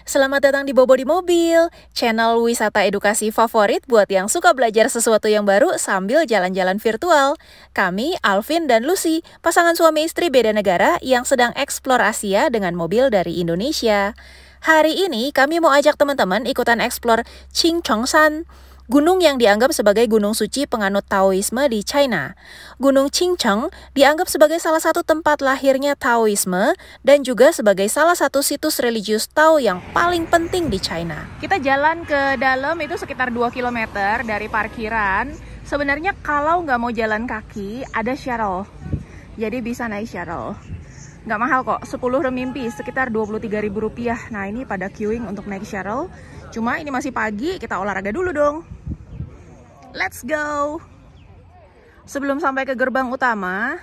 Selamat datang di Bobo di Mobil, channel wisata edukasi favorit buat yang suka belajar sesuatu yang baru sambil jalan-jalan virtual. Kami, Alvin dan Lucy, pasangan suami istri beda negara yang sedang eksplor Asia dengan mobil dari Indonesia. Hari ini kami mau ajak teman-teman ikutan eksplor Qingchengshan, gunung yang dianggap sebagai gunung suci penganut Taoisme di China. Gunung Qingcheng dianggap sebagai salah satu tempat lahirnya Taoisme dan juga sebagai salah satu situs religius Tao yang paling penting di China. Kita jalan ke dalam itu sekitar 2 km dari parkiran. Sebenarnya kalau nggak mau jalan kaki, ada shuttle. Jadi bisa naik shuttle. Nggak mahal kok, 10 renminbi, sekitar Rp23.000. Nah ini pada queuing untuk naik shuttle. Cuma ini masih pagi, kita olahraga dulu dong. Let's go! Sebelum sampai ke gerbang utama,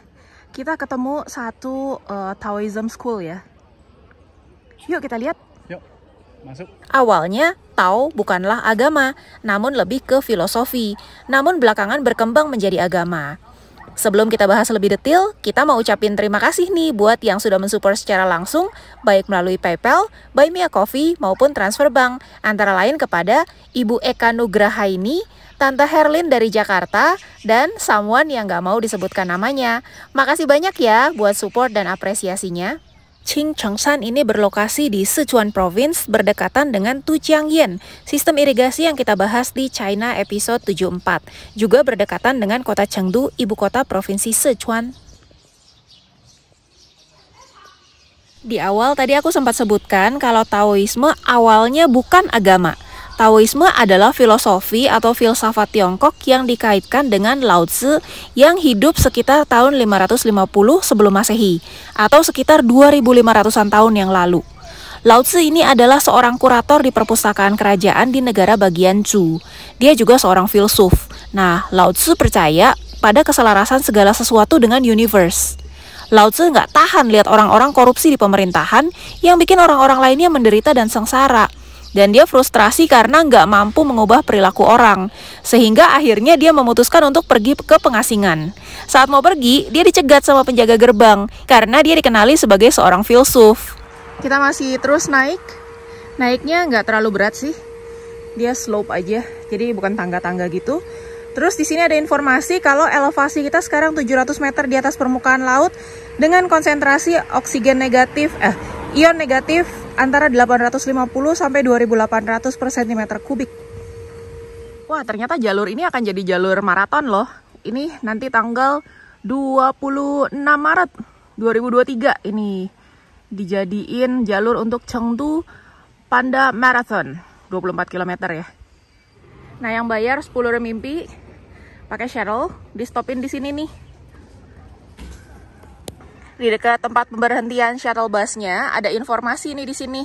kita ketemu satu Taoism School ya. Yuk kita lihat. Yuk, masuk. Awalnya, Tao bukanlah agama, namun lebih ke filosofi. Namun belakangan berkembang menjadi agama. Sebelum kita bahas lebih detail, kita mau ucapin terima kasih nih buat yang sudah mensupport secara langsung, baik melalui PayPal, Buy Me a Coffee, maupun transfer bank, antara lain kepada Ibu Eka Nugrahaini, Tante Herlin dari Jakarta, dan someone yang gak mau disebutkan namanya. Makasih banyak ya buat support dan apresiasinya. Qingchengshan ini berlokasi di Sichuan Province, berdekatan dengan Tujiangyan, sistem irigasi yang kita bahas di China episode 74. Juga berdekatan dengan kota Chengdu, ibu kota provinsi Sichuan. Di awal tadi aku sempat sebutkan kalau Taoisme awalnya bukan agama. Taoisme adalah filosofi atau filsafat Tiongkok yang dikaitkan dengan Lao Tzu yang hidup sekitar tahun 550 sebelum Masehi atau sekitar 2500-an tahun yang lalu. Lao Tzu ini adalah seorang kurator di perpustakaan kerajaan di negara bagian Zhou. Dia juga seorang filsuf. Nah, Lao Tzu percaya pada keselarasan segala sesuatu dengan universe. Lao Tzu nggak tahan lihat orang-orang korupsi di pemerintahan yang bikin orang-orang lainnya menderita dan sengsara. Dan dia frustrasi karena nggak mampu mengubah perilaku orang. Sehingga akhirnya dia memutuskan untuk pergi ke pengasingan. Saat mau pergi, dia dicegat sama penjaga gerbang karena dia dikenali sebagai seorang filsuf. Kita masih terus naik. Naiknya nggak terlalu berat sih. Dia slope aja, jadi bukan tangga-tangga gitu. Terus di sini ada informasi kalau elevasi kita sekarang 700 meter di atas permukaan laut dengan konsentrasi oksigen negatif, ion negatif antara 850 sampai 2800 per cm kubik. Wah, ternyata jalur ini akan jadi jalur maraton loh. Ini nanti tanggal 26 Maret 2023 ini dijadiin jalur untuk Chengdu Panda Marathon 24 km ya. Nah, yang bayar 10 renminbi pakai shuttle, di stopin di sini nih. Di dekat tempat pemberhentian shuttle busnya ada informasi nih di sini.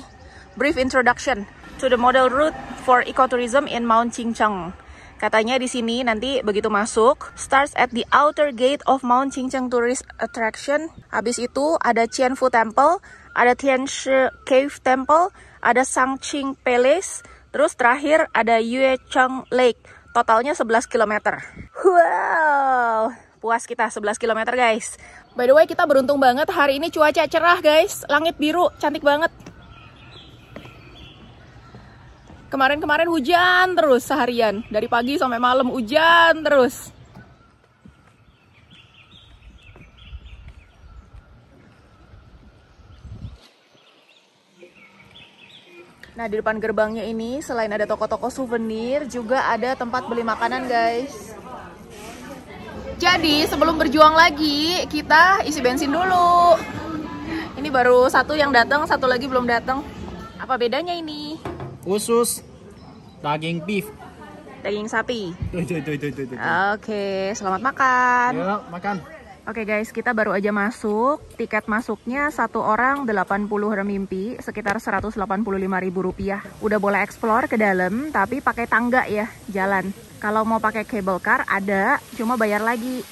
Brief introduction to the model route for ecotourism in Mount Qingcheng. Katanya di sini nanti begitu masuk, starts at the outer gate of Mount Qingcheng Tourist Attraction. Habis itu ada Qianfu Temple, ada Tianshi Cave Temple, ada Shangqing Palace, terus terakhir ada Yuecheng Lake. Totalnya 11 km. Wow, puas kita 11 km guys. By the way, kita beruntung banget hari ini cuaca cerah guys. Langit biru, cantik banget. Kemarin-kemarin hujan terus seharian. Dari pagi sampai malam hujan terus. Nah, di depan gerbangnya ini selain ada toko-toko souvenir, juga ada tempat beli makanan guys. Jadi sebelum berjuang lagi, kita isi bensin dulu. Ini baru satu yang datang, satu lagi belum datang. Apa bedanya ini? Khusus daging beef. Daging sapi. Tuh. Oke, selamat makan. Yuk, makan. Oke guys, kita baru aja masuk. Tiket masuknya satu orang 80 renminbi, sekitar Rp185.000. Udah boleh explore ke dalam, tapi pakai tangga ya, jalan. Kalau mau pakai cable car ada, cuma bayar lagi.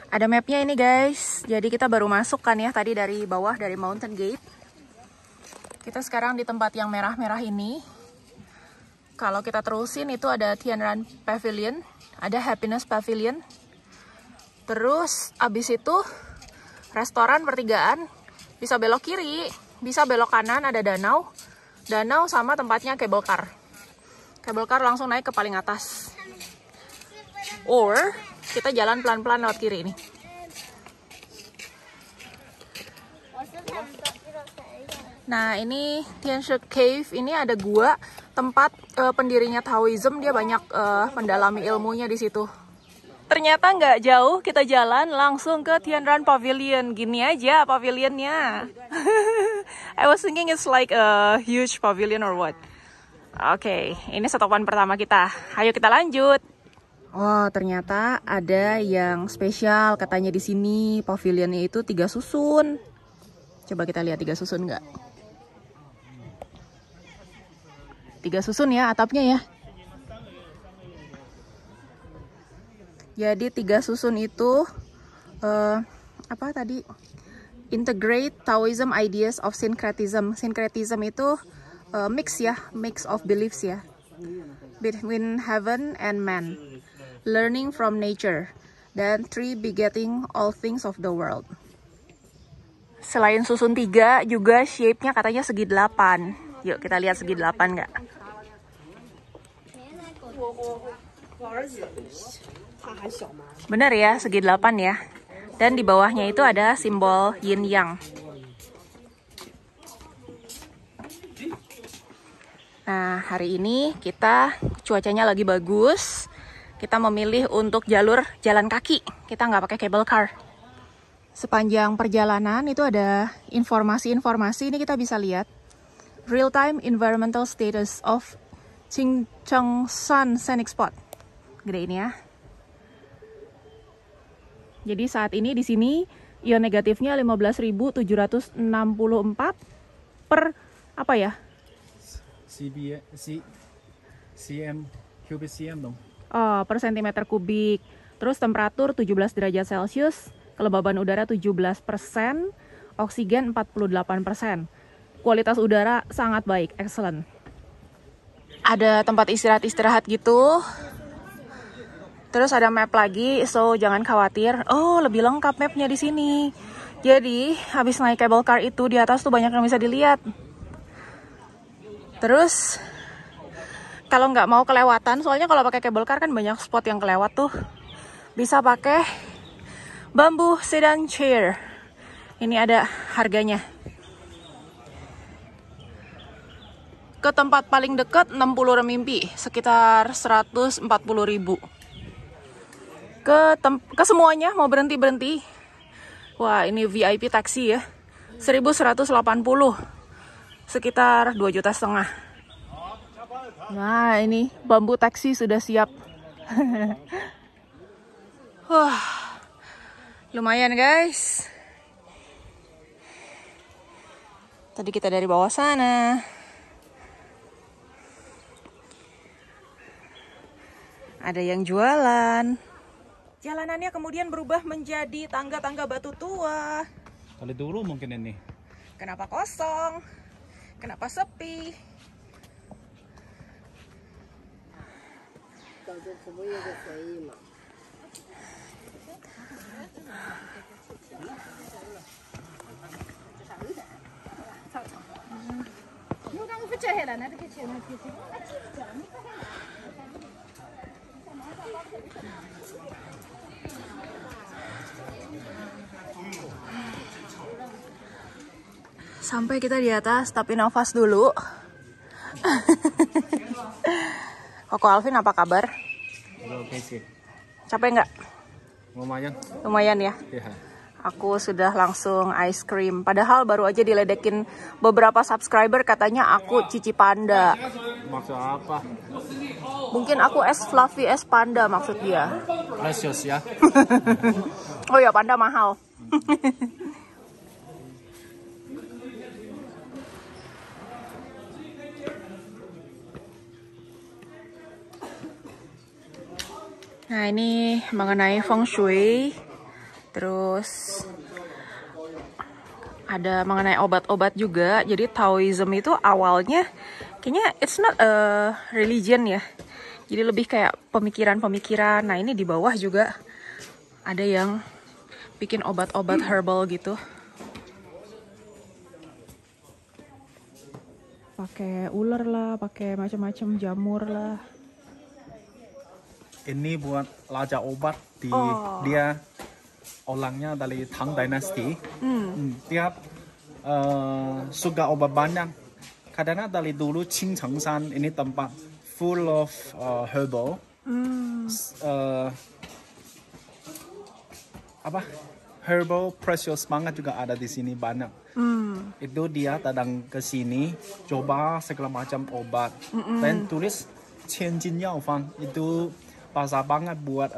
Ada mapnya ini guys. Jadi kita baru masuk kan ya tadi dari bawah, dari Mountain Gate. Kita sekarang di tempat yang merah-merah ini. Kalau kita terusin itu ada Tianran Pavilion, ada Happiness Pavilion. Terus abis itu restoran pertigaan, bisa belok kiri, bisa belok kanan, ada danau. Danau sama tempatnya cable car. Cable car langsung naik ke paling atas. Or kita jalan pelan-pelan lewat kiri ini. Nah, ini Tianshe Cave, ini ada gua tempat pendirinya Taoism, dia banyak mendalami ilmunya di situ. Ternyata nggak jauh, kita jalan langsung ke Tianran Pavilion. Gini aja pavilionnya. I was thinking it's like a huge pavilion or what. Oke, ini stopan pertama kita. Ayo kita lanjut. Oh, ternyata ada yang spesial katanya di sini. Pavilionnya itu 3 susun. Coba kita lihat 3 susun nggak? 3 susun ya atapnya ya. Jadi 3 susun itu apa tadi? Integrate Taoism ideas of syncretism. Syncretism itu mix ya, mix of beliefs ya. Between heaven and man. Learning from nature. Dan 3 begetting all things of the world. Selain susun 3 juga shape-nya katanya segi 8. Yuk kita lihat segi 8 nggak? Bener ya, segi 8 ya. Dan di bawahnya itu ada simbol yin yang. Nah, hari ini kita cuacanya lagi bagus. Kita memilih untuk jalur jalan kaki. Kita nggak pakai cable car. Sepanjang perjalanan itu ada informasi-informasi, ini kita bisa lihat. Real-time environmental status of Qingchengshan Scenic Spot. Gede ini ya. Jadi saat ini di sini ion negatifnya 15.764 per apa ya? cm cubic cm dong. Oh, per centimeter kubik. Terus temperatur 17 derajat Celcius, kelembaban udara 17%, oksigen 48%. Kualitas udara sangat baik, excellent. Ada tempat istirahat-istirahat gitu. Terus ada map lagi, so jangan khawatir. Oh, lebih lengkap mapnya di sini. Jadi, habis naik cable car itu di atas tuh banyak yang bisa dilihat. Terus, kalau nggak mau kelewatan, soalnya kalau pakai cable car kan banyak spot yang kelewat tuh. Bisa pakai bambu sedan chair. Ini ada harganya. Ke tempat paling dekat 60 renminbi, sekitar 140.000. Ke semuanya mau berhenti-berhenti. Wah, ini VIP taksi ya. 1.180. Sekitar 2,5 juta. Nah, ini bambu taksi sudah siap. Wah. Lumayan, guys. Tadi kita dari bawah sana. Ada yang jualan. Jalanannya kemudian berubah menjadi tangga-tangga batu tua. Kalau dulu mungkin ini. Kenapa kosong? Kenapa sepi? Sampai kita di atas, tapi nafas dulu. Koko Alvin, apa kabar? Oke sih. Capek nggak? Lumayan. Lumayan ya? Ya. Aku sudah langsung ice cream. Padahal baru aja diledekin beberapa subscriber katanya aku cici panda. Maksud apa? Mungkin aku es fluffy es panda maksud dia. Precious ya. Oh ya, panda mahal. Nah, ini mengenai feng shui. Terus ada mengenai obat-obat juga. Jadi Taoism itu awalnya kayaknya it's not a religion ya. Jadi lebih kayak pemikiran-pemikiran. Nah, ini di bawah juga Ada yang bikin obat-obat herbal gitu. Pakai ular lah, pakai macam-macam jamur lah. Ini buat raja obat dia orangnya dari Tang Dynasty. Dia suka obat banyak. Karena dari dulu Qing Chengshan ini tempat full of herbal. Herbal precious banget juga ada di sini banyak. Itu dia datang ke sini coba segala macam obat. Dan tulis Qianjin Yaofang itu bahasa banget buat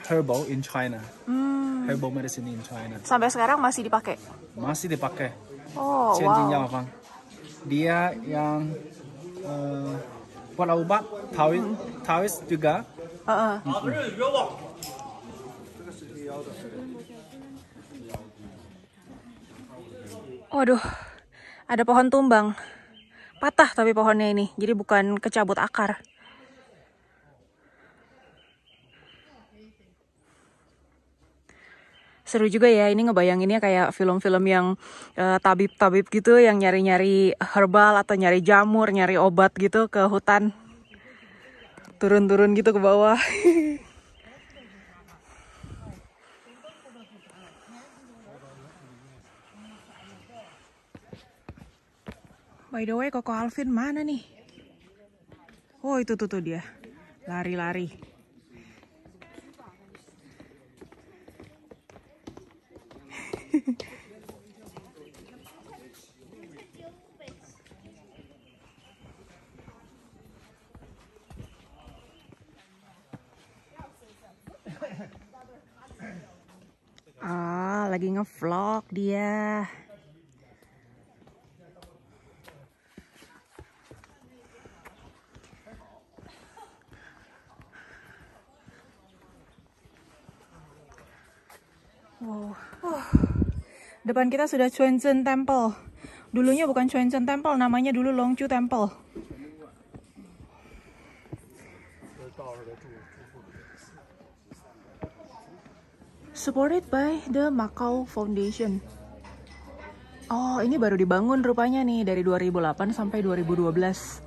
herbal in China. Herbal medicine in China. Sampai sekarang masih dipakai? Masih dipakai. Oh, Qianjin wow. Yaofang. Dia yang buat obat Taoist juga. Waduh, ada pohon tumbang. Patah tapi pohonnya ini, jadi bukan kecabut akar. Seru juga ya, ini ngebayanginnya kayak film-film yang tabib-tabib gitu, yang nyari-nyari herbal atau nyari jamur, nyari obat gitu ke hutan. Turun-turun gitu ke bawah. By the way, Koko Alvin mana nih? Oh, itu tuh dia. Lari-lari. Lagi nge-vlog dia. Wow. Depan kita sudah Chuanzhen Temple. Dulunya bukan Chuanzhen Temple, namanya dulu Longchu Temple. Supported by the Macau Foundation. Oh, ini baru dibangun rupanya nih dari 2008 sampai 2012.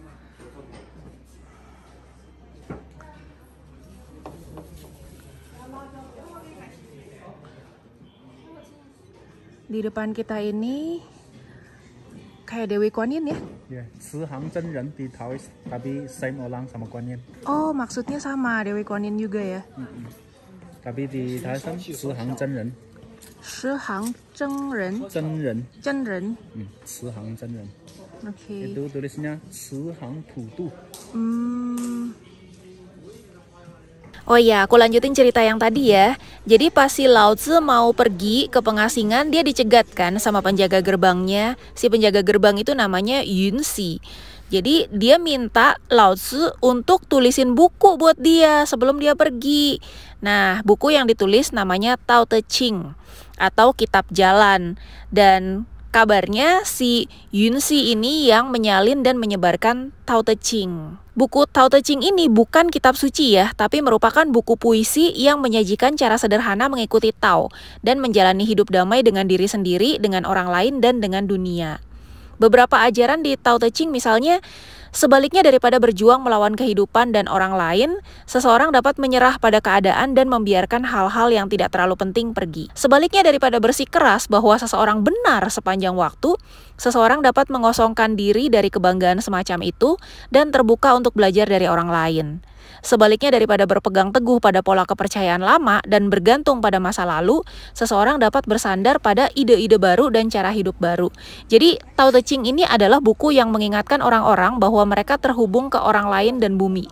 Di depan kita ini kayak Dewi Kuan Yin ya? Ya, Cihang Zhenren di Taoist, tapi same orang sama Kuan Yin. Oh, maksudnya sama Dewi Kuan Yin juga ya? Tapi di Taoist Cihang Zhenren. Cihang Zhenren. Zhenren. Cihang Zhenren. Oke. Itu tulisnya Cihang Pudu. Oh iya, aku lanjutin cerita yang tadi ya. Jadi pas si Lao Tzu mau pergi ke pengasingan, dia dicegat kan sama penjaga gerbangnya. Si penjaga gerbang itu namanya Yun Si. Jadi dia minta Lao Tzu untuk tulisin buku buat dia sebelum dia pergi. Nah, buku yang ditulis namanya Tao Te Ching atau Kitab Jalan. Dan kabarnya si Yun Si ini yang menyalin dan menyebarkan Tao Te Ching. Buku Tao Te Ching ini bukan kitab suci ya, tapi merupakan buku puisi yang menyajikan cara sederhana mengikuti Tao dan menjalani hidup damai dengan diri sendiri, dengan orang lain, dan dengan dunia. Beberapa ajaran di Tao Te Ching misalnya, sebaliknya daripada berjuang melawan kehidupan dan orang lain, seseorang dapat menyerah pada keadaan dan membiarkan hal-hal yang tidak terlalu penting pergi. Sebaliknya daripada bersikeras bahwa seseorang benar sepanjang waktu, seseorang dapat mengosongkan diri dari kebanggaan semacam itu dan terbuka untuk belajar dari orang lain. Sebaliknya daripada berpegang teguh pada pola kepercayaan lama dan bergantung pada masa lalu, seseorang dapat bersandar pada ide-ide baru dan cara hidup baru. Jadi, Tao Te Ching ini adalah buku yang mengingatkan orang-orang bahwa mereka terhubung ke orang lain dan bumi.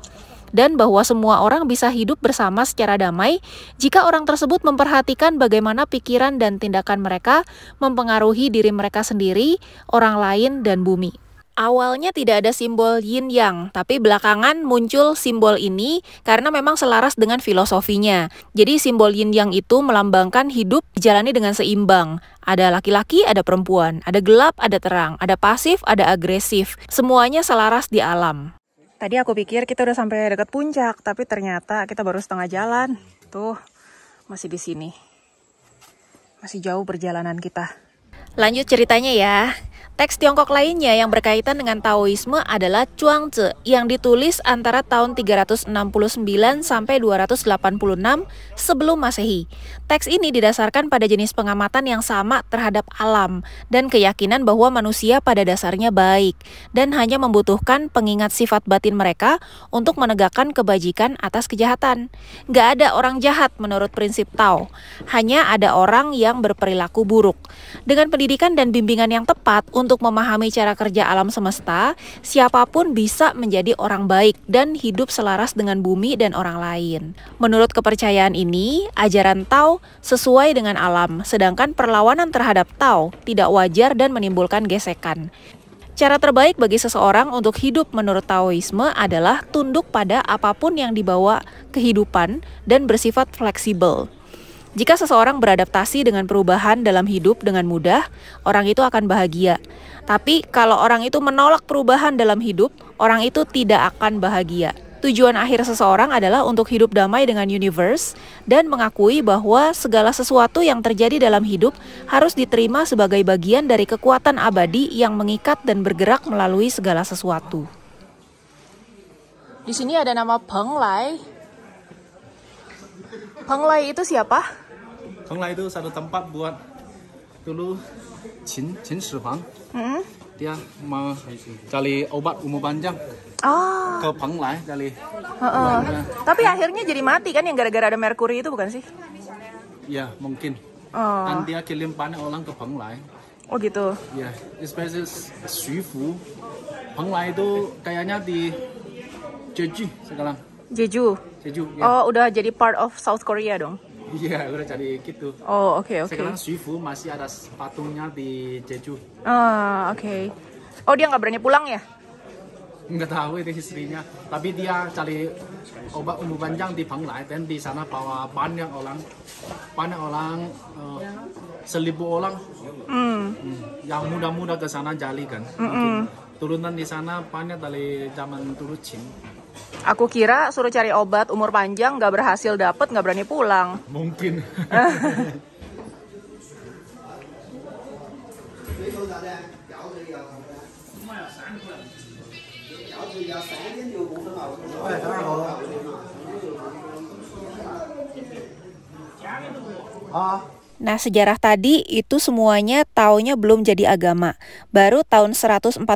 Dan bahwa semua orang bisa hidup bersama secara damai jika orang tersebut memperhatikan bagaimana pikiran dan tindakan mereka mempengaruhi diri mereka sendiri, orang lain, dan bumi. Awalnya tidak ada simbol yin yang, tapi belakangan muncul simbol ini karena memang selaras dengan filosofinya. Jadi simbol yin yang itu melambangkan hidup dijalani dengan seimbang. Ada laki-laki, ada perempuan, ada gelap, ada terang, ada pasif, ada agresif. Semuanya selaras di alam. Tadi aku pikir kita udah sampai dekat puncak, tapi ternyata kita baru setengah jalan. Tuh, masih di sini. Masih jauh perjalanan kita. Lanjut ceritanya ya. Teks Tiongkok lainnya yang berkaitan dengan Taoisme adalah Chuangzi yang ditulis antara tahun 369 sampai 286 sebelum Masehi. Teks ini didasarkan pada jenis pengamatan yang sama terhadap alam dan keyakinan bahwa manusia pada dasarnya baik dan hanya membutuhkan pengingat sifat batin mereka untuk menegakkan kebajikan atas kejahatan. Gak ada orang jahat menurut prinsip Tao, hanya ada orang yang berperilaku buruk. Dengan pendidikan dan bimbingan yang tepat untuk memahami cara kerja alam semesta, siapapun bisa menjadi orang baik dan hidup selaras dengan bumi dan orang lain. Menurut kepercayaan ini, ajaran Tao sesuai dengan alam, sedangkan perlawanan terhadap Tao tidak wajar dan menimbulkan gesekan. Cara terbaik bagi seseorang untuk hidup menurut Taoisme adalah tunduk pada apapun yang dibawa kehidupan dan bersifat fleksibel. Jika seseorang beradaptasi dengan perubahan dalam hidup dengan mudah, orang itu akan bahagia. Tapi kalau orang itu menolak perubahan dalam hidup, orang itu tidak akan bahagia. Tujuan akhir seseorang adalah untuk hidup damai dengan universe dan mengakui bahwa segala sesuatu yang terjadi dalam hidup harus diterima sebagai bagian dari kekuatan abadi yang mengikat dan bergerak melalui segala sesuatu. Di sini ada nama Peng Lai. Peng Lai itu siapa? Peng Lai itu satu tempat buat dulu Qin Shi Huang. Dia mau cari obat umur panjang. Ke Peng Lai cari. Tapi akhirnya jadi mati kan yang gara-gara ada merkuri itu bukan sih? Ya mungkin. Dan dia kirim banyak orang ke Peng Lai. Oh gitu. Ya, especially Xu Fu. Peng Lai itu kayaknya di Jeju sekarang. Jeju. Ya. Oh, udah jadi part of South Korea dong. Iya, udah jadi gitu. Oh, oke. Sekarang Xu Fu masih ada patungnya di Jeju. Oke. Oh, dia nggak berani pulang ya? Nggak tahu itu istrinya. Tapi dia cari obat umur panjang di Peng Lai, dan di sana bawa banyak orang, 1.000 orang. Yang muda-muda ke sana jali kan. Mungkin turunan di sana banyak dari zaman dulu Qin. Aku kira suruh cari obat umur panjang, nggak berhasil dapet, nggak berani pulang. Mungkin. Nah, sejarah tadi itu semuanya taunya belum jadi agama. Baru tahun 142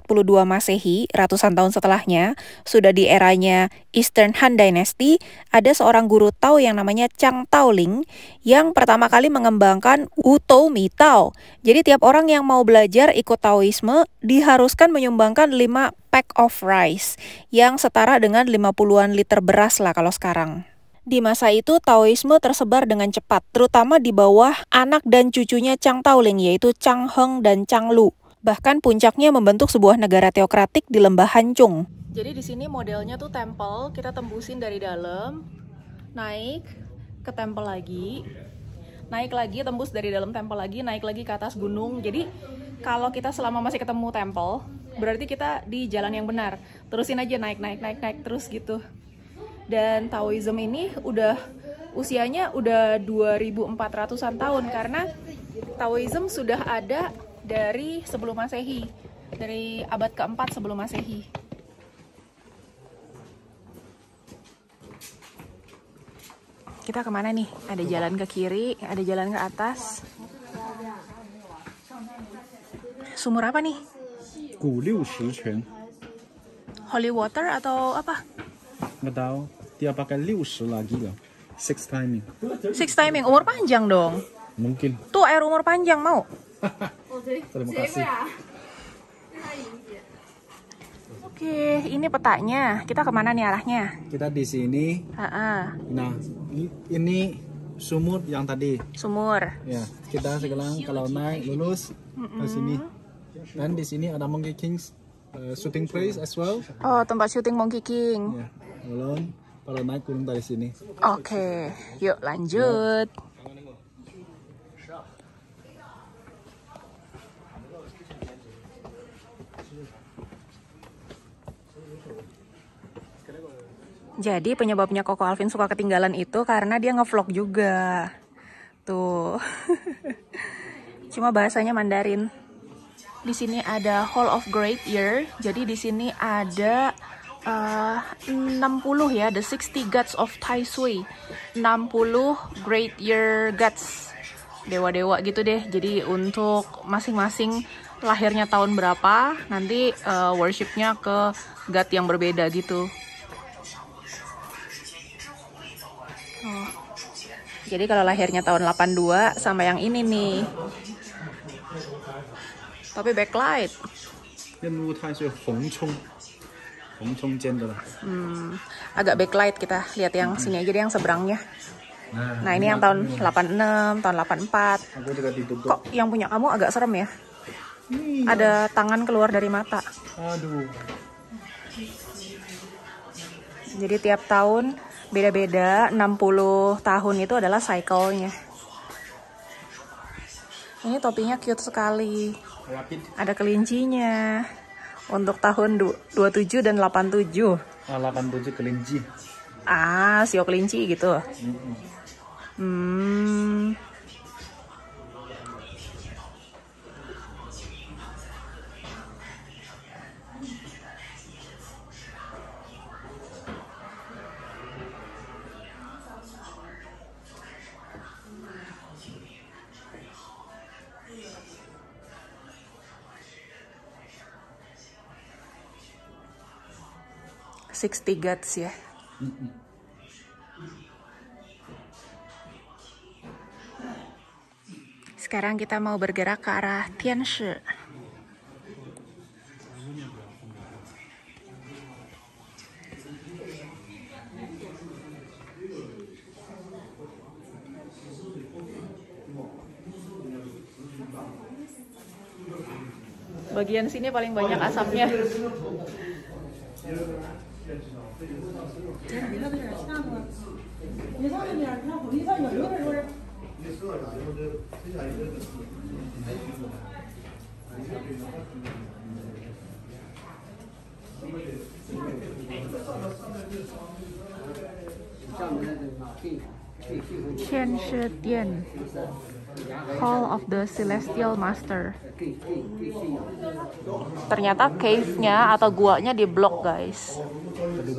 Masehi, ratusan tahun setelahnya, sudah di eranya Eastern Han Dynasty, ada seorang guru Tao yang namanya Chang Taoling yang pertama kali mengembangkan Wu Tou Mi Tao. Jadi tiap orang yang mau belajar ikut Taoisme diharuskan menyumbangkan 5 pack of rice yang setara dengan 50-an liter beras lah kalau sekarang. Di masa itu, Taoisme tersebar dengan cepat, terutama di bawah anak dan cucunya Chang Taoling, yaitu Chang Heng dan Chang Lu. Bahkan puncaknya membentuk sebuah negara teokratik di lembah Hanchong. Jadi di sini modelnya tuh tempel, kita tembusin dari dalam, naik ke tempel lagi, naik lagi, tembus dari dalam tempel lagi, naik lagi ke atas gunung. Jadi kalau kita selama masih ketemu tempel, berarti kita di jalan yang benar. Terusin aja naik terus gitu. Dan Taoism ini usianya udah 2400-an tahun karena Taoism sudah ada dari sebelum Masehi, dari abad keempat sebelum Masehi. Kita kemana nih? Ada jalan ke kiri, ada jalan ke atas. Sumur apa nih? Holy water atau apa? Nggak tahu. Dia pakai 60 lagi lah. 6 timing. 6 timing, umur panjang dong. Mungkin. Tuh air umur panjang mau. Terima kasih. Oke, ini petanya. Kita kemana nih arahnya? Kita di sini. Nah, ini sumur yang tadi. Sumur. Ya, kita sekarang kalau naik lulus ke sini. Dan di sini ada Monkey King's shooting place as well. Oh, tempat syuting Monkey King. Ya, belum. Kalau naik gunung dari sini. Oke, yuk lanjut. Jadi penyebabnya Koko Alvin suka ketinggalan itu karena dia ngevlog juga. Tuh. Cuma bahasanya Mandarin. Di sini ada Hall of Great Year. Jadi di sini ada 60 ya, the 60 gods of Tai Sui. 60 Great Year gods. Dewa-dewa gitu deh. Jadi untuk masing-masing lahirnya tahun berapa, nanti worshipnya ke god yang berbeda gitu. Oh. Jadi kalau lahirnya tahun 82 sama yang ini nih. Tapi backlight. Agak backlight, kita lihat yang sini aja deh, yang seberangnya. Nah ini yang tahun 86, tahun 84. Kok yang punya kamu agak serem ya? Ada tangan keluar dari mata. Aduh. Jadi tiap tahun beda-beda, 60 tahun itu adalah cycle-nya. Ini topinya cute sekali. Ada kelincinya. Untuk tahun 27 dan 87. 87 kelinci. Sio kelinci gitu. 60 gods ya. Sekarang kita mau bergerak ke arah Tianshi. Bagian sini paling banyak asapnya. Tianshi Dian, Hall of the Celestial Master. Ternyata cave-nya atau guanya di blok, guys.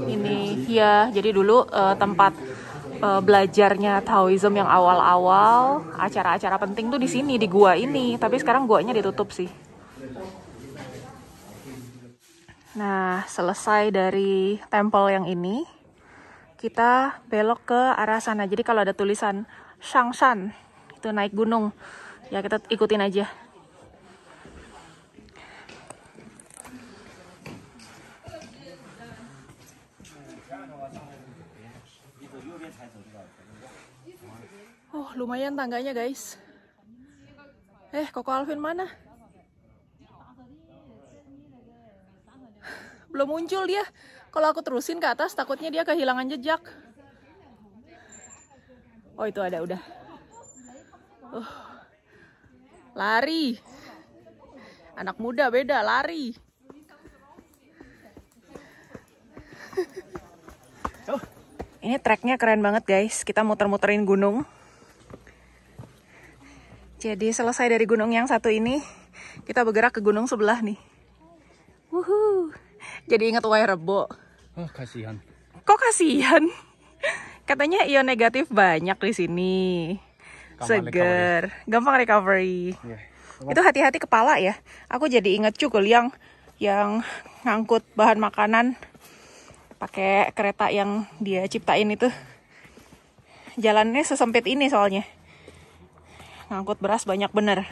Ini ya, jadi dulu tempat belajarnya Taoism yang awal-awal, acara-acara penting tuh di sini, di gua ini. Tapi sekarang guanya ditutup sih. Nah, selesai dari temple yang ini, kita belok ke arah sana. Jadi kalau ada tulisan Shangshan, itu naik gunung, ya kita ikutin aja. Oh, lumayan tangganya, guys. Koko Alvin mana? Belum muncul dia. Kalau aku terusin ke atas, takutnya dia kehilangan jejak. Oh, itu ada, udah. Lari. Anak muda beda, lari. Ini treknya keren banget, guys. Kita muter-muterin gunung. Jadi selesai dari gunung yang satu ini, kita bergerak ke gunung sebelah nih. Wuhuu. Jadi ingat Wai Rebo. Oh, kasihan. Kok kasihan? Katanya ion negatif banyak di sini. Seger, gampang recovery. Yeah. Itu hati-hati kepala ya. Aku jadi ingat Cukul yang ngangkut bahan makanan pakai kereta yang dia ciptain itu. Jalannya sesempit ini soalnya. Ngangkut beras banyak bener.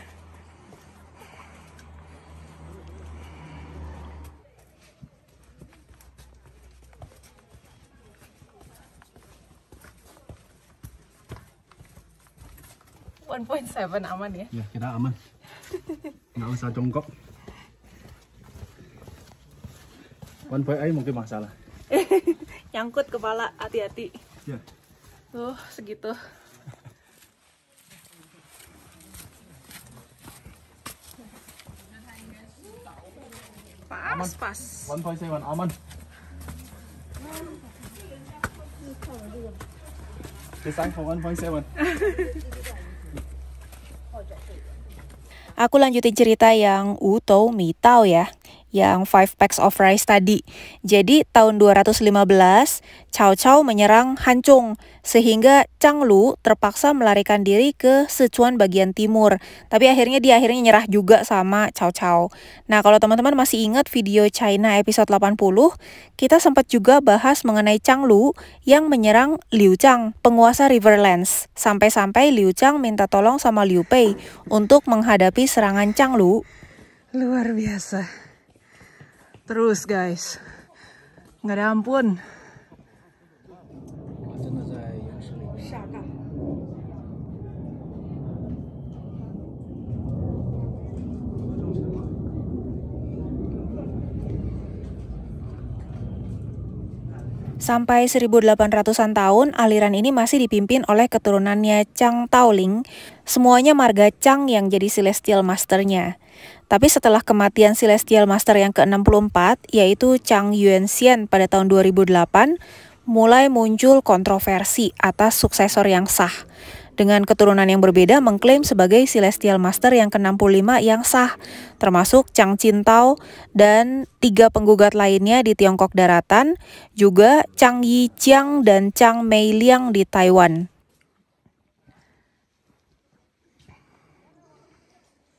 .7 aman ya? Ya, kita aman. Nggak usah jongkok. 1.8 mungkin masalah. Nyangkut kepala, hati-hati. Ya. Tuh, segitu. Pas. 1.7 aman. Design for 1.7. Aku lanjutin cerita yang Tou Mi Tao ya, yang 5 packs of rice tadi. Jadi tahun 215, Cao Cao menyerang Hancung, sehingga Zhang Lu terpaksa melarikan diri ke Sichuan bagian timur. Tapi dia akhirnya nyerah juga sama Cao Cao. Nah, kalau teman-teman masih ingat video China episode 80, kita sempat juga bahas mengenai Zhang Lu yang menyerang Liu Zhang, penguasa Riverlands. Sampai-sampai Liu Zhang minta tolong sama Liu Pei untuk menghadapi serangan Zhang Lu. Luar biasa. Terus guys, nggak ada ampun. Sampai 1800-an tahun, aliran ini masih dipimpin oleh keturunannya Zhang Taoling. Semuanya marga Zhang yang jadi Celestial Master-nya. Tapi setelah kematian Celestial Master yang ke-64, yaitu Zhang Yuanxian pada tahun 2008, mulai muncul kontroversi atas suksesor yang sah. Dengan keturunan yang berbeda mengklaim sebagai Celestial Master yang ke-65 yang sah, termasuk Zhang Qintao dan 3 penggugat lainnya di Tiongkok Daratan, juga Zhang Yijiang dan Zhang Meiliang di Taiwan.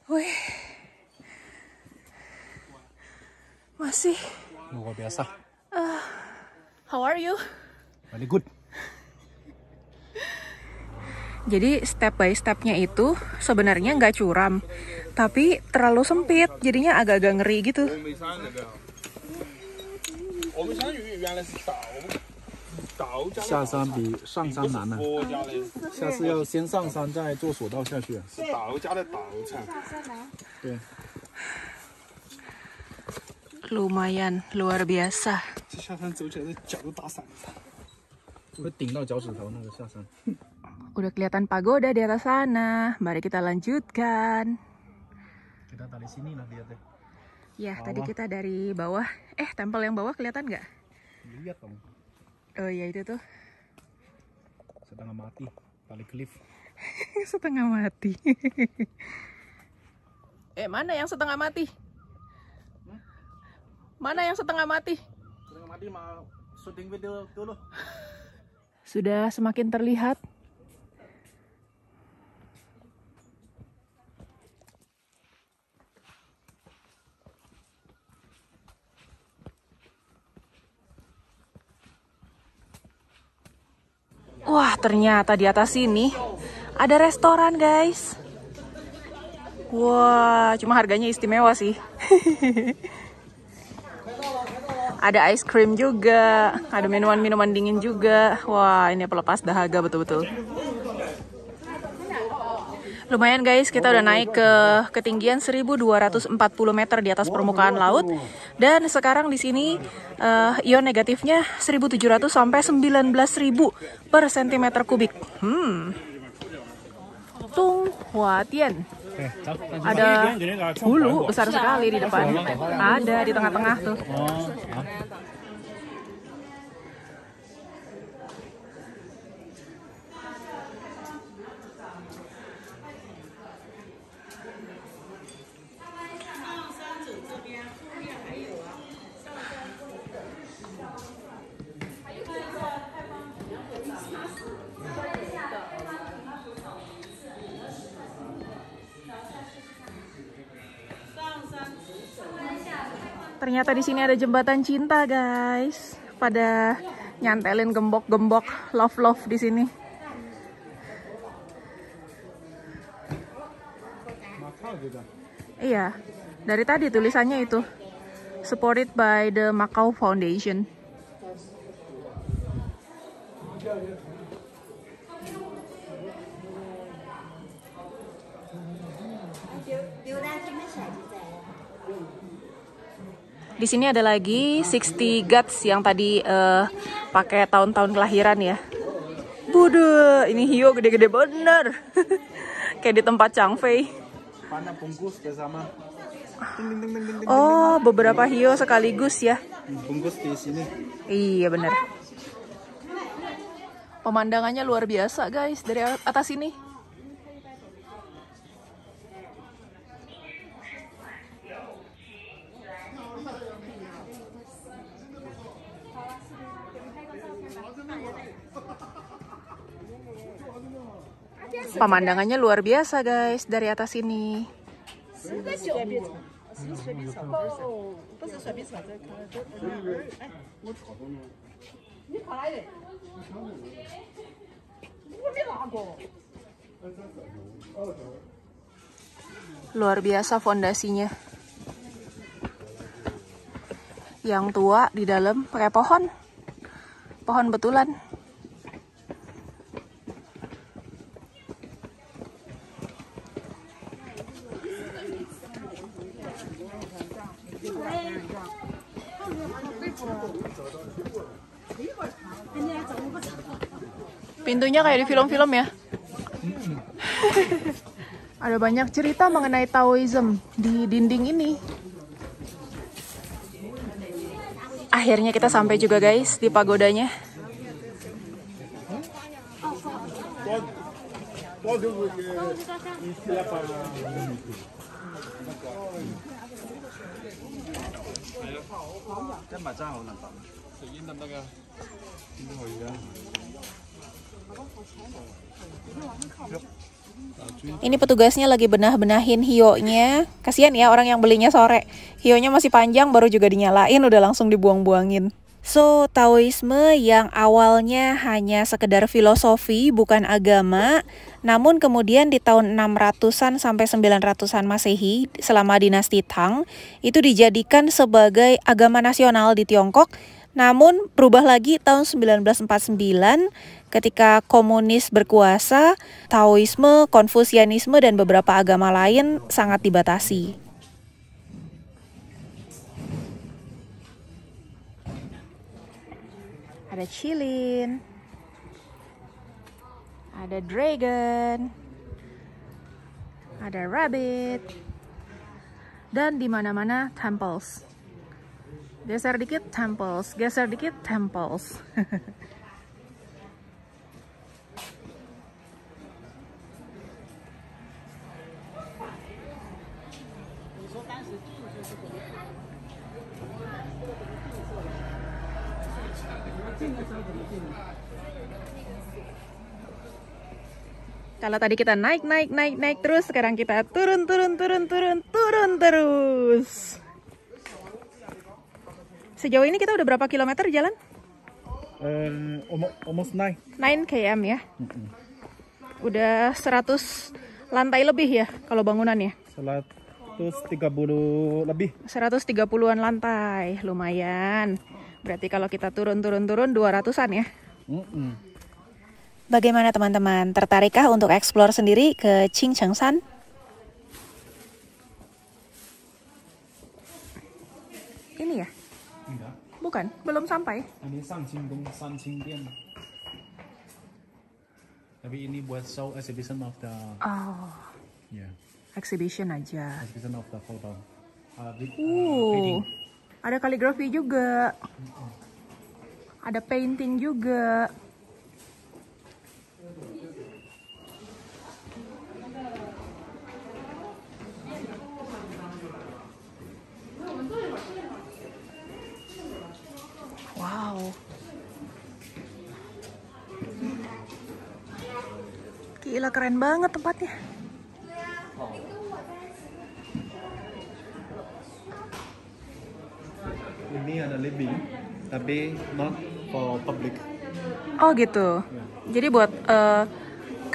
Wih, masih luar biasa. How are you? Very good. Jadi step by stepnya itu sebenarnya nggak curam, tapi terlalu sempit, jadinya agak-agak ngeri gitu. 下山比上山难呢，下次要先上山再坐索道下去。是岛加的岛菜。对。 Lumayan luar biasa. 下山走起来脚都打散，会顶到脚趾头那个下山。 Udah kelihatan pagoda di atas sana. Mari kita lanjutkan. Kita dari sini lah lihat deh. Ya, tadi kita dari bawah. Tempel yang bawah kelihatan nggak? Lihat dong. Oh iya itu tuh. Setengah mati, tali cliff. Setengah mati. Mana yang setengah mati? Mana yang setengah mati? Setengah mati mau syuting video dulu. Sudah semakin terlihat. Wah, ternyata di atas sini ada restoran, guys. Wah, cuma harganya istimewa sih. Ada ice cream juga, ada minuman-minuman dingin juga. Wah, ini pelepas dahaga betul-betul. Lumayan guys, kita udah naik ke ketinggian 1240 meter di atas permukaan laut. Dan sekarang di sini ion negatifnya 1700 sampai 19.000 per cm kubik. Tung Hua Tian. Ada hulu besar sekali di depan. Ada di tengah-tengah tuh. Ternyata di sini ada jembatan cinta, guys. Pada nyantelin gembok-gembok love di sini. Iya, dari tadi tulisannya itu supported by the Macau Foundation. Di sini ada lagi 60 Guts yang tadi pakai tahun-tahun kelahiran ya. Bude, ini hiu gede-gede bener. Kayak di tempat Chang Fei. Oh, beberapa hiu sekaligus ya. Bungkus di sini. Iya bener. Pemandangannya luar biasa guys dari atas ini. Pemandangannya luar biasa guys dari atas ini. Luar biasa fondasinya. Yang tua di dalam pakai pohon betulan. Pintunya kayak di film-film ya. Ada banyak cerita mengenai Taoism di dinding ini. Akhirnya kita sampai juga guys di pagodanya. Ini petugasnya lagi benah-benahin hionya. Kasihan ya orang yang belinya sore. Hionya masih panjang baru juga dinyalain udah langsung dibuang-buangin. So, Taoisme yang awalnya hanya sekedar filosofi bukan agama, namun kemudian di tahun 600-an sampai 900-an Masehi selama dinasti Tang itu dijadikan sebagai agama nasional di Tiongkok. Namun berubah lagi tahun 1949 ketika komunis berkuasa, Taoisme, Konfusianisme, dan beberapa agama lain sangat dibatasi. Ada Qilin, ada dragon, ada rabbit, dan di mana-mana temples. Geser dikit temples, geser dikit temples. Kalau tadi kita naik terus, sekarang kita turun terus. Sejauh ini kita udah berapa kilometer jalan? Almost 9 km ya. Udah 100 lantai lebih ya kalau bangunannya. 130 lebih. 130-an lantai, lumayan. Berarti kalau kita turun 200-an ya. Bagaimana teman-teman? Tertarikkah untuk explore sendiri ke Qingchengshan? Ini ya? Enggak. Bukan, belum sampai. Ini Sanqingdong Sanqingdian. Tapi ini buat show exhibition of the Exhibition aja. exhibition of the photo. Ada kaligrafi juga. Ada painting juga. Wow. Gila, keren banget tempatnya. Ini ada living, tapi not for public. Oh gitu. Jadi buat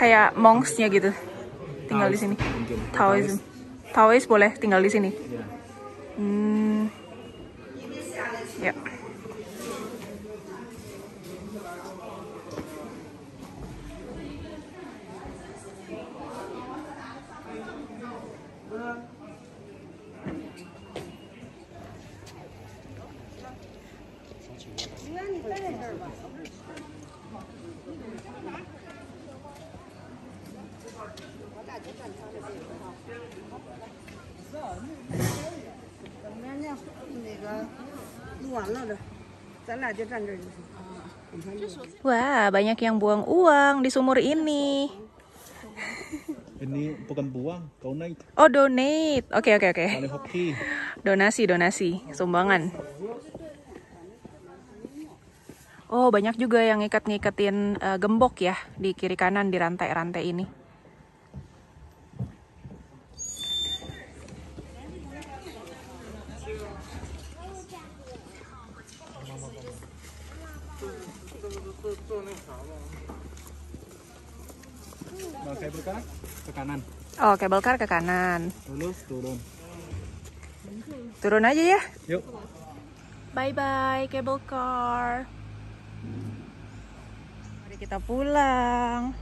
kayak monks-nya gitu. Tinggal di sini. Taoism. Taois boleh tinggal di sini. Ya. Wah, banyak yang buang uang di sumur ini. Ini bukan buang, donate. Oh, donate. Oke. Paling hoki. Donasi, sumbangan. Oh, banyak juga yang ngiketin gembok ya di kiri kanan di rantai-rantai ini. Nah, kabel car ke kanan. Oh, kabel car ke kanan. Lulus turun. Turun aja ya. Yuk. Bye-bye, cable car. Mari kita pulang.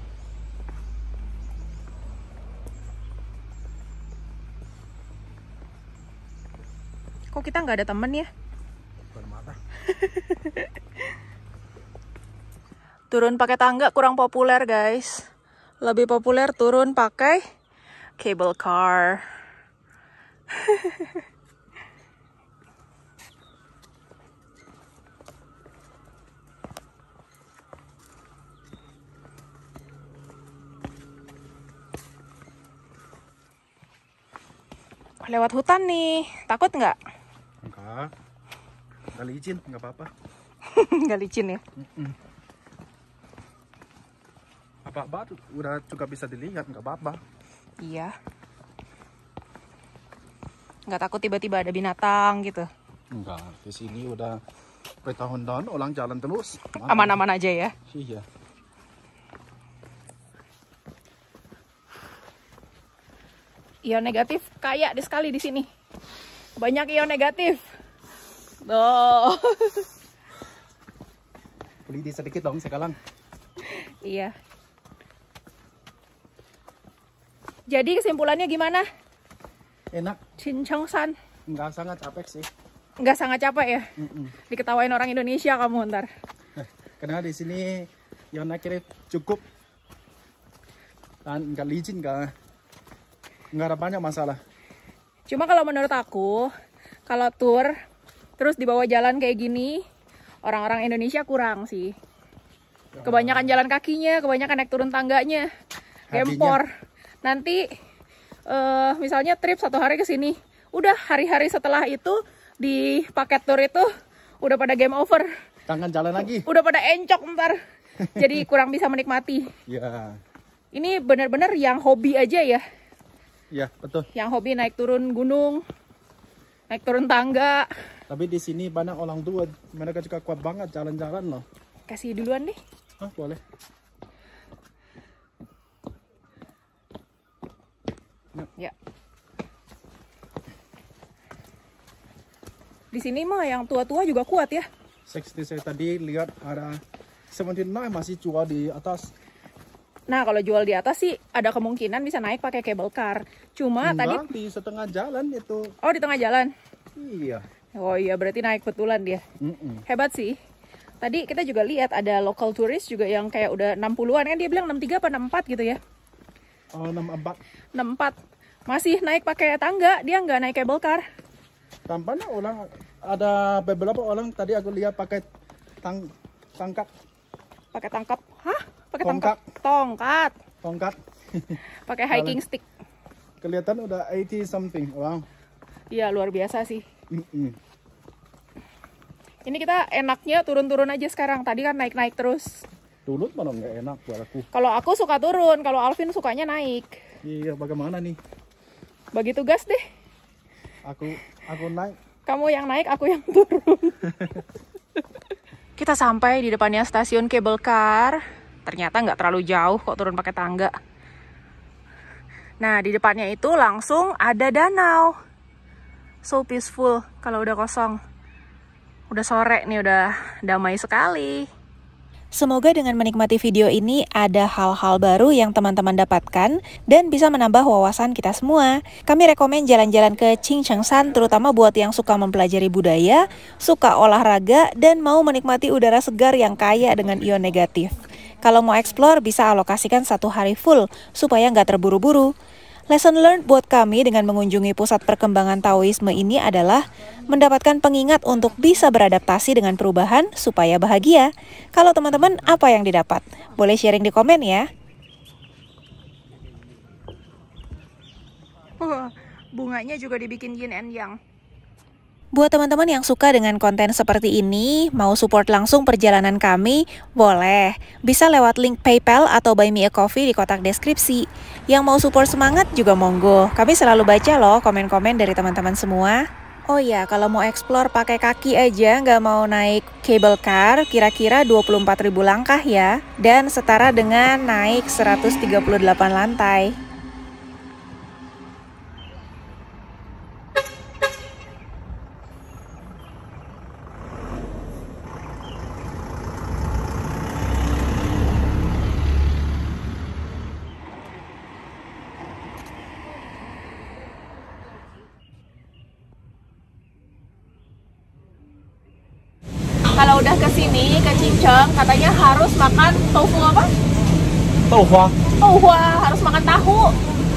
Kok kita nggak ada temen ya? Turun pakai tangga kurang populer, guys. Lebih populer turun pakai cable car. Lewat hutan nih, takut nggak? Enggak licin, nggak apa-apa. Nggak licin ya? Apa-apa udah juga bisa dilihat, nggak apa-apa. Iya. Nggak takut tiba-tiba ada binatang gitu? Enggak, di sini udah bertahun-tahun orang jalan terus. Aman-aman aja ya? Iya. Ion negatif kayak sekali di sini. Banyak ion negatif. Tuh. Beli di sedikit dong sekarang. Iya. Jadi kesimpulannya gimana? Enak. Chincangsan. Nggak sangat capek sih. Nggak sangat capek ya? Diketawain orang Indonesia kamu ntar. Karena di sini yang naik cukup dan nggak licin, nggak ada banyak masalah. Cuma kalau menurut aku, kalau tour terus dibawa jalan kayak gini, orang-orang Indonesia kurang sih. Kebanyakan jalan kakinya, kebanyakan naik turun tangganya, gempor. Nanti misalnya trip 1 hari ke sini, udah hari-hari setelah itu di paket tour itu udah pada game over. Tangan jalan lagi. Udah pada encok ntar. Jadi kurang bisa menikmati. Ya. Ini benar-benar yang hobi aja ya. Ya, betul. Yang hobi naik turun gunung, naik turun tangga. Tapi di sini banyak orang tua, mereka juga kuat banget jalan-jalan loh. Kasih duluan deh. Boleh. Ya. Di sini mah yang tua-tua juga kuat ya. 60 saya tadi lihat ada 79 masih jual di atas. Nah, kalau jual di atas sih ada kemungkinan bisa naik pakai cable car. Cuma Enggak, tadi di setengah jalan itu. Oh, di tengah jalan. Iya. Oh iya, berarti naik betulan dia. Hebat sih. Tadi kita juga lihat ada local tourist juga yang kayak udah 60-an kan, dia bilang 63 apa 64 gitu ya. Oh, 64. 64. Masih naik pakai tangga, dia nggak naik cable car. Tampaknya orang ada beberapa orang tadi aku lihat pakai tangkap. Pakai tangkap. Hah? Pakai Tongkat. Tongkat. Tongkat. Pakai hiking stick. Kelihatan udah 80 something. Wow. Iya, luar biasa sih. Ini kita enaknya turun-turun aja sekarang. Tadi kan naik-naik terus. Turun malah nggak enak buat aku. Kalau aku suka turun, kalau Alvin sukanya naik. Iya, bagaimana nih? Bagi tugas deh. Aku naik. Kamu yang naik, aku yang turun. Kita sampai di depannya stasiun cable car. Ternyata nggak terlalu jauh kok turun pakai tangga. Nah, di depannya itu langsung ada danau. So peaceful kalau udah kosong. Udah sore nih, udah damai sekali. Semoga dengan menikmati video ini ada hal-hal baru yang teman-teman dapatkan dan bisa menambah wawasan kita semua. Kami rekomen jalan-jalan ke Qingchengsan terutama buat yang suka mempelajari budaya, suka olahraga, dan mau menikmati udara segar yang kaya dengan ion negatif. Kalau mau explore bisa alokasikan 1 hari full supaya nggak terburu-buru. Lesson learned buat kami dengan mengunjungi pusat perkembangan Taoisme ini adalah mendapatkan pengingat untuk bisa beradaptasi dengan perubahan supaya bahagia. Kalau teman-teman, apa yang didapat? Boleh sharing di komen ya. Bunganya juga dibikin yin and yang. Buat teman-teman yang suka dengan konten seperti ini, mau support langsung perjalanan kami, boleh. Bisa lewat link PayPal atau Buy Me a Coffee di kotak deskripsi. Yang mau support semangat juga monggo. Kami selalu baca loh komen-komen dari teman-teman semua. Oh iya, kalau mau explore pakai kaki aja, nggak mau naik cable car, kira-kira 24.000 langkah ya. Dan setara dengan naik 138 lantai. Kalau udah kesini ke Cincang, katanya harus makan tofu apa? Douhua Tohua, harus makan tahu.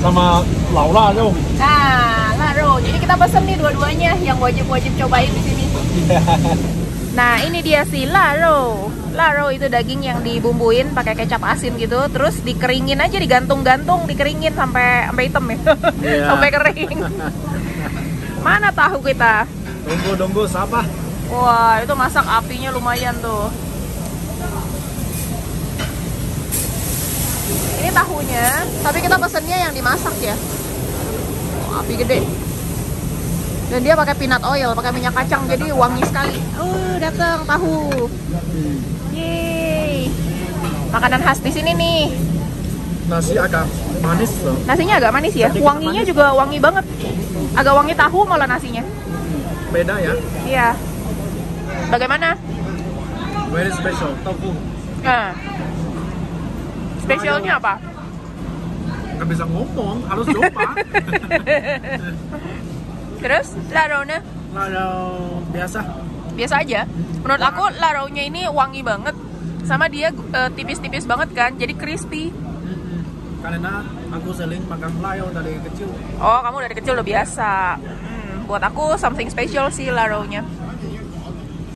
sama lao la rou. Nah, laro. Jadi kita pesen nih dua-duanya yang wajib-wajib cobain di sini. Nah, ini dia si laro. Laro itu daging yang dibumbuin pakai kecap asin gitu, terus dikeringin aja, digantung-gantung, dikeringin sampai hitam ya. Yeah. Sampai kering. Mana tahu kita? Tunggu sabar. Wah, itu masak apinya lumayan tuh. Ini tahunya, tapi kita pesennya yang dimasak ya. Oh, api gede. Dan dia pakai peanut oil, pakai minyak kacang, jadi wangi sekali. Datang tahu. Yeay. Makanan khas di sini nih. Nasi agak manis loh. Nasinya agak manis ya. Wanginya juga wangi banget. Agak wangi tahu malah nasinya. Beda ya. Iya. Bagaimana? Very special tofu. Spesialnya apa? Nggak bisa ngomong, harus coba. Terus laronya? Laro biasa. Biasa aja. Menurut aku laronya ini wangi banget. Sama dia tipis-tipis banget kan, jadi crispy. Karena aku sering makan laro dari kecil. Oh, kamu dari kecil udah biasa. Buat aku something special sih laronya.